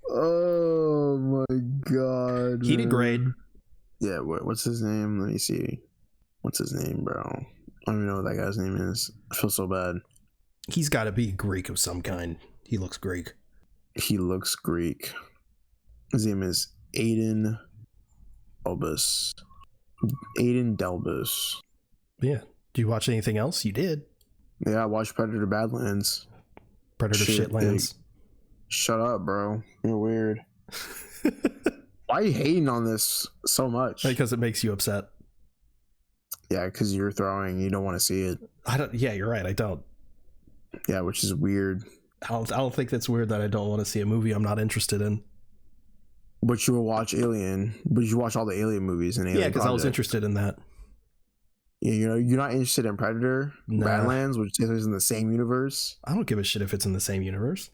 Oh my god. He did great. Yeah, what's his name? Let me see. What's his name, bro? I don't even know what that guy's name is. I feel so bad. He's got to be Greek of some kind. He looks Greek. He looks Greek. His name is Aiden Delbus. Yeah. Do you watch anything else? You did. Yeah, I watched Predator Badlands. Predator Shitlands. Shut up, bro. You're weird. Why are you hating on this so much? Because it makes you upset. Yeah, because you're throwing. You don't want to see it. I don't. Yeah, you're right. I don't. Yeah, which is weird. I don't think that's weird that I don't want to see a movie I'm not interested in. But you will watch Alien. But you watch all the Alien movies and Alien. Yeah, because I was interested in that. Yeah, you're not interested in Predator, Badlands, which is in the same universe. I don't give a shit if it's in the same universe.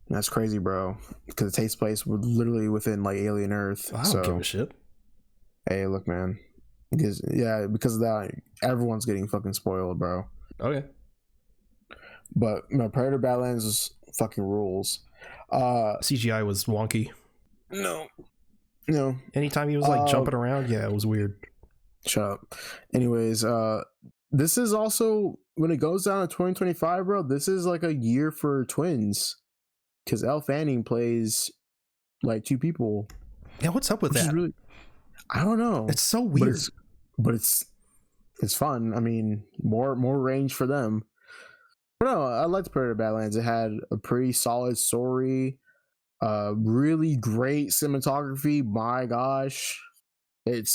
That's crazy, bro. Because it takes place literally within like Alien Earth. I don't give a shit. Hey, look, man. Because of that, everyone's getting fucking spoiled, bro. Okay. But Predator Badlands is fucking rules. CGI was wonky. No. Anytime he was like jumping around, yeah, it was weird. Shut up. Anyways, this is also, when it goes down to 2025, bro, this is like a year for twins. Because Elle Fanning plays like two people. Yeah, what's up with that? Really, I don't know. It's so weird. But it's fun. I mean, more range for them. But no, I liked Predator Badlands. It had a pretty solid story. Really great cinematography. My gosh. It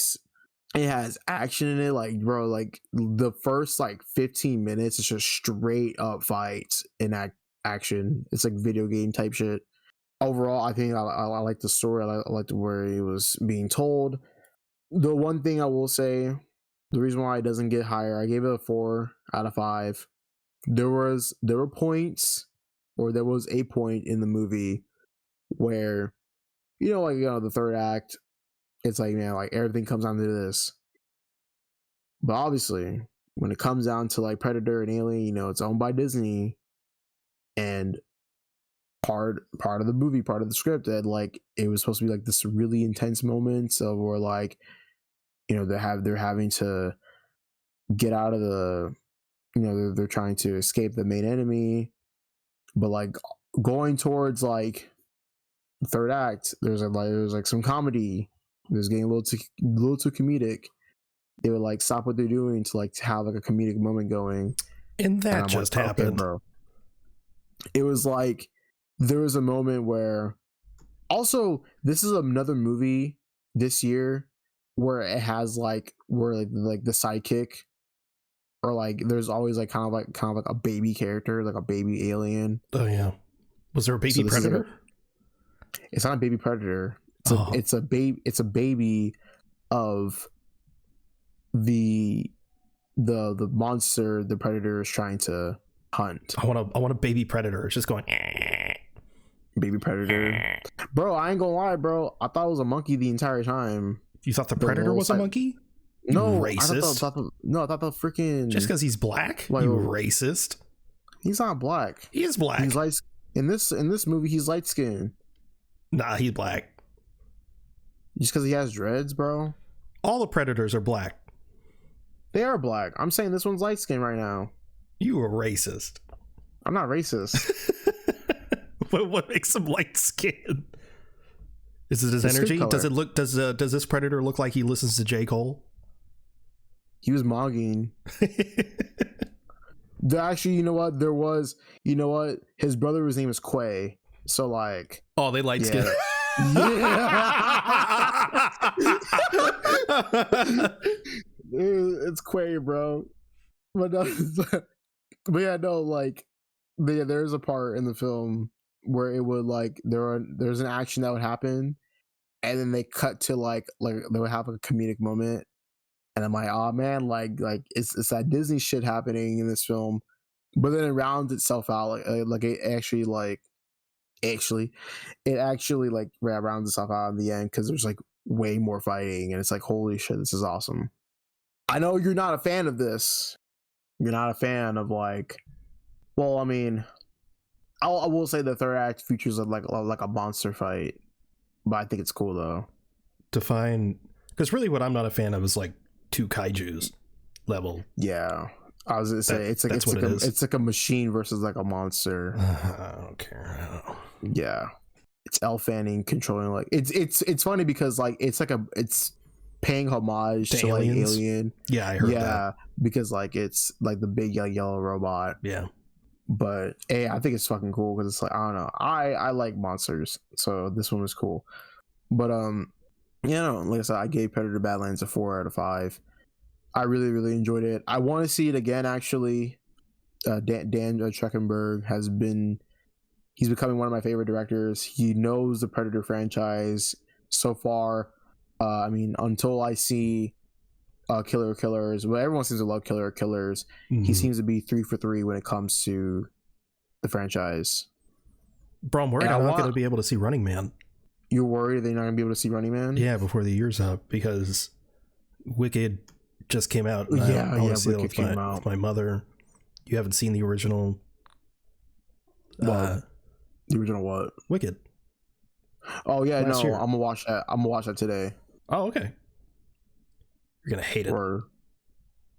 has action in it. Like, bro, like the first like 15 minutes, it's just straight up fights and action. It's like video game type shit. Overall, I think I like the story. I liked where it was being told. The one thing I will say, the reason why it doesn't get higher, I gave it a 4 out of 5. There were points, or there was a point in the movie where, the third act, it's like, man, like everything comes down to this. But obviously, when it comes down to like Predator and Alien, it's owned by Disney, and part of the movie, part of the script, that like it was supposed to be like this really intense moments of where like, they're having to get out of the, they're trying to escape the main enemy, but like going towards like the third act, there's like some comedy. It was getting a little too comedic. They would like stop what they're doing to like to have like a comedic moment going, and that just happened, okay, bro. It was like there was a moment where, also, this is another movie this year where it has like like the sidekick, or like there's always like kind of like a baby character, like a baby alien. Oh yeah, was there a baby predator? It's not a baby predator. It's a baby of the monster the predator is trying to hunt. I want a baby predator. It's just going baby predator. Bro, I ain't gonna lie, bro. I thought it was a monkey the entire time. You thought the predator was a monkey? No, racist. I thought the freaking, just because he's black, like, you racist. He's not black. He is black. He's light in this movie. He's light skinned. Nah, he's black. Just because he has dreads, bro. All the predators are black. They are black. I'm saying this one's light skinned right now. You are racist. I'm not racist. But what makes him light skinned? Is it his energy? Does it look? Does this predator look like he listens to J. Cole? He was mogging. Actually, his brother's name is Quay. So like, oh, they light skin. It's Quay, bro. But there's a part in the film where it would like there's an action that would happen, and then they cut to like they would have a comedic moment, and I'm like, oh man, like it's that Disney shit happening in this film, but then it rounds itself out, like it actually rounds itself out in the end, because there's like way more fighting, and it's like, holy shit, this is awesome. I know you're not a fan of this. You're not a fan of like, well, I mean, I will say the third act features like a monster fight, but I think it's cool though. Define, because really what I'm not a fan of is like two kaijus level. Yeah, I was gonna say it's like a machine versus like a monster. I don't care. I don't know. Yeah, it's Elle Fanning controlling, like it's funny because like it's paying homage to like Alien. Yeah, I heard that. Because like it's like the big yellow robot. Yeah. But hey, I think it's fucking cool because it's like, I don't know, I like monsters, so this one was cool. But like I said, I gave Predator Badlands a 4 out of 5. I really, really enjoyed it. I want to see it again, actually. Dan Trachtenberg he's becoming one of my favorite directors. He knows the Predator franchise so far. I mean, until I see Killer Killers, well, everyone seems to love Killer Killers. Mm-hmm. He seems to be 3 for 3 when it comes to the franchise. Bro, I'm worried I'm not going to be able to see Running Man. You're worried they're not going to be able to see Running Man? Yeah, before the year's up, because Wicked just came out. Wicked came out with my mother. You haven't seen the original? The original what? Wicked. Oh yeah, I'm gonna watch that. I'm gonna watch that today. Oh, okay. You're gonna hate it. Or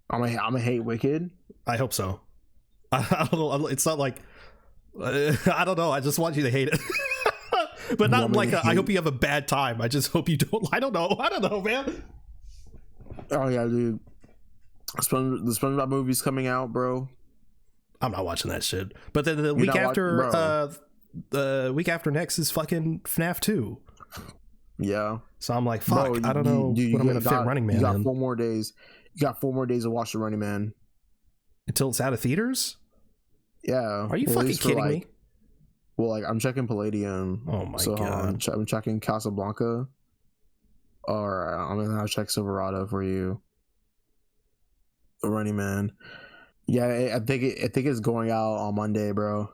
I'm gonna hate Wicked. I hope so. I don't know. It's not like I don't know. I just want you to hate it, but not like I hope you have a bad time. I just hope you don't. I don't know, man. Oh yeah, dude. The SpongeBob movie's coming out, bro. I'm not watching that shit. But then the week after next is fucking FNAF 2. Yeah. So I'm like, fuck, bro, I don't know what I'm gonna fit Running Man. You got 4 more days. You got 4 more days to watch the Running Man. Until it's out of theaters? Yeah. Are you fucking kidding me? Well, like, I'm checking Palladium. Oh my god. I'm checking Casablanca. Or I'm gonna check Silverado for you. The Running Man. Yeah, I think it's going out on Monday, bro.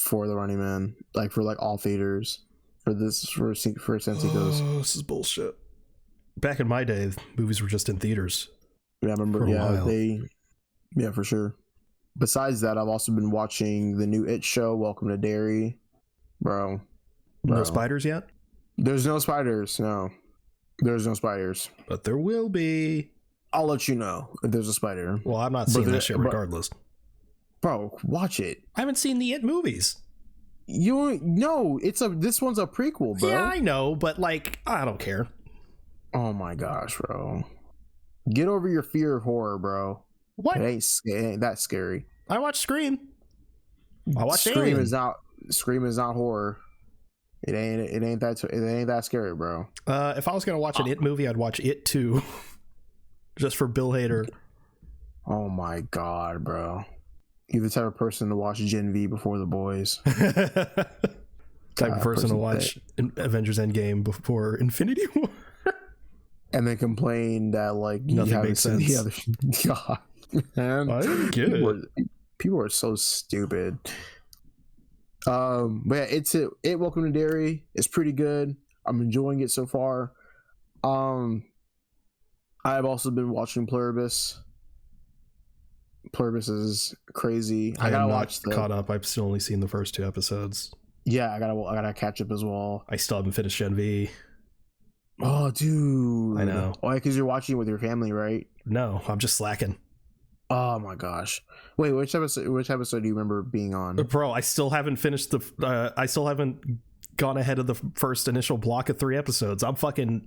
For the Running Man, like for like all theaters, for Sensico's. Oh, this is bullshit. Back in my day, movies were just in theaters. Yeah, I remember. Yeah, for sure. Besides that, I've also been watching the new It show, Welcome to Derry, bro. No spiders yet? There's no spiders. No, there's no spiders. But there will be. I'll let you know if there's a spider. Well, I'm not seeing that shit regardless. Bro, watch it. I haven't seen the It movies. This one's a prequel, bro. Yeah, I know, but like, I don't care. Oh my gosh, bro. Get over your fear of horror, bro. What? It ain't that scary. I watched Scream. I watched Scream Alien. Scream is not horror. It ain't that scary, bro. If I was gonna watch an It movie, I'd watch It 2. Just for Bill Hader. Oh my god, bro. You're the type of person to watch Gen V before The Boys. Type of person to watch Avengers Endgame before Infinity War. And then complain that like nothing makes sense. The other god, man. I didn't get people are so stupid. But yeah, it Welcome to Derry is pretty good. I'm enjoying it so far. I've also been watching Pluribus. Pluribus is crazy. I gotta watch caught up. I've still only seen the first 2 episodes. Yeah, I gotta catch up as well. I still haven't finished Gen V. Oh, dude. I know. Why? Because you're watching it with your family, right? No, I'm just slacking. Oh my gosh. Wait, which episode do you remember being on? Bro, I still haven't finished I still haven't gone ahead of the first initial block of 3 episodes. I'm fucking.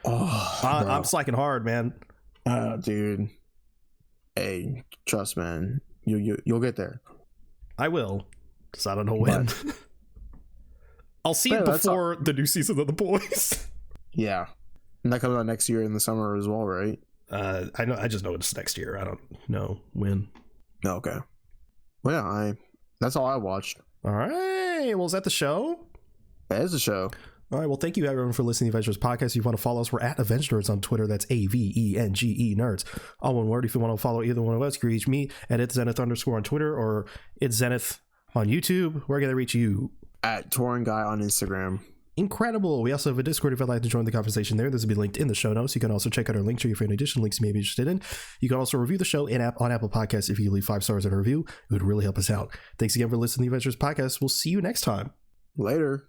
I'm slacking hard, man. Dude. Hey, trust, man. You'll get there. I will. Because I don't know when. I'll see it before the new season of The Boys. Yeah. And that comes out next year in the summer as well, right? I just know it's next year. I don't know when. Okay. Well, yeah, that's all I watched. All right. Well, is that the show? That is the show. All right, well, thank you everyone for listening to the Avengenerds podcast. If you want to follow us, we're at Avengenerds on Twitter. That's AVENGE Nerds. All one word. If you want to follow either one of us, you can reach me at @Zenith_ on Twitter or @Zenith on YouTube. Where can they reach you? At Touring Guy on Instagram. Incredible. We also have a Discord if you'd like to join the conversation there. This will be linked in the show notes. You can also check out our link tree for any additional links you may be interested in. You can also review the show on Apple Podcasts. If you leave 5 stars in a review, it would really help us out. Thanks again for listening to the Avengenerds podcast. We'll see you next time. Later.